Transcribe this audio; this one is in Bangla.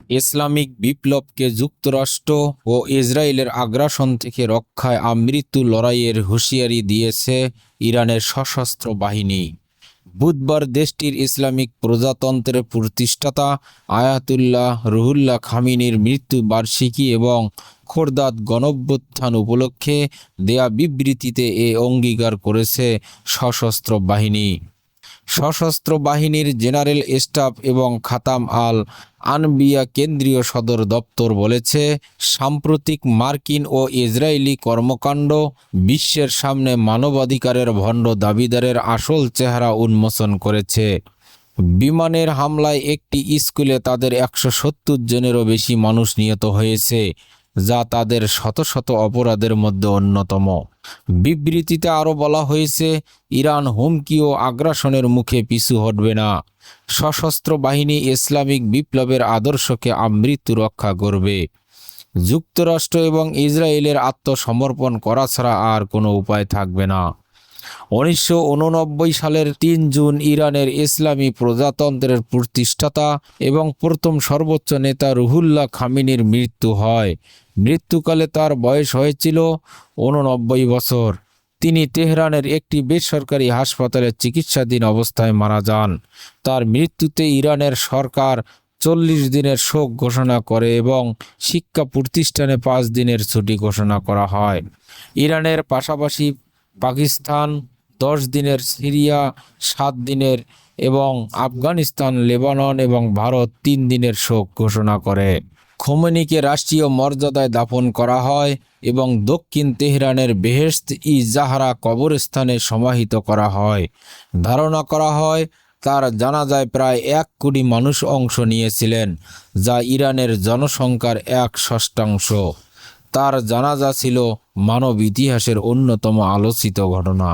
ইসলামিক বিপ্লবকে যুক্তরাষ্ট্র ও ইসরায়েলের আগ্রাসন থেকে রক্ষায় আমৃত্যু লড়াইয়ের হুঁশিয়ারি দিয়েছে ইরানের সশস্ত্র বাহিনী। বুধবার দেশটির ইসলামিক প্রজাতন্ত্রের প্রতিষ্ঠাতা আয়াতুল্লাহ রুহুল্লাহ খামেনির মৃত্যু বার্ষিকী এবং খোরদাদ গণঅভ্যুত্থান উপলক্ষে দেয়া বিবৃতিতে এ অঙ্গীকার করেছে সশস্ত্র বাহিনী। সশস্ত্র বাহিনীর জেনারেল স্টাফ এবং খাতাম আল আনবিয়া কেন্দ্রীয় সদর দপ্তর বলেছে, সাম্প্রতিক মার্কিন ও ইসরায়েলি কর্মকাণ্ড বিশ্বের সামনে মানবাধিকারের ভণ্ড দাবিদারের আসল চেহারা উন্মোচন করেছে। বিমানের হামলায় একটি স্কুলে তাদের ১৭০ জনেরও বেশি মানুষ নিহত হয়েছে, যা তাদের শত শত অপরাধের মধ্যে অন্যতম। বিবৃতিতে আরও বলা হয়েছে, ইরান হুমকি ও আগ্রাসনের মুখে পিছু হটবে না। সশস্ত্র বাহিনী ইসলামিক বিপ্লবের আদর্শকে আমৃত্যু রক্ষা করবে। যুক্তরাষ্ট্র এবং ইসরায়েলের আত্মসমর্পণ করা ছাড়া আর কোনো উপায় থাকবে না। ১৯৮৯ সালের ৩ জুন ইরানের ইসলামী প্রজাতন্ত্রের প্রতিষ্ঠাতা এবং প্রথম সর্বোচ্চ নেতা রুহুল্লাহ খামেনির মৃত্যু হয়। মৃত্যুকালে তার বয়স হয়েছিল ৮৯ বছর। তিনি তেহরানের একটি বেসরকারি হাসপাতালে চিকিৎসাধীন অবস্থায় মারা যান। তার মৃত্যুতে ইরানের সরকার ৪০ দিনের শোক ঘোষণা করে এবং শিক্ষা প্রতিষ্ঠানে ৫ দিনের ছুটি ঘোষণা করা হয়। ইরানের পাশাপাশি পাকিস্তান ১০ দিনের, সিরিয়া ৭ দিনের এবং আফগানিস্তান, লেবানন এবং ভারত ৩ দিনের শোক ঘোষণা করে। খোমেনিকে রাষ্ট্রীয় মর্যাদায় দাফন করা হয় এবং দক্ষিণ তেহরানের বেহেশত-ই জাহরা কবরস্থানে সমাহিত করা হয়। ধারণা করা হয় তার জানাজায় প্রায় ১ কোটি মানুষ অংশ নিয়েছিলেন, যা ইরানের জনসংখ্যার ১/৬। তার জানাজা ছিল মানব ইতিহাসের অন্যতম আলোচিত ঘটনা।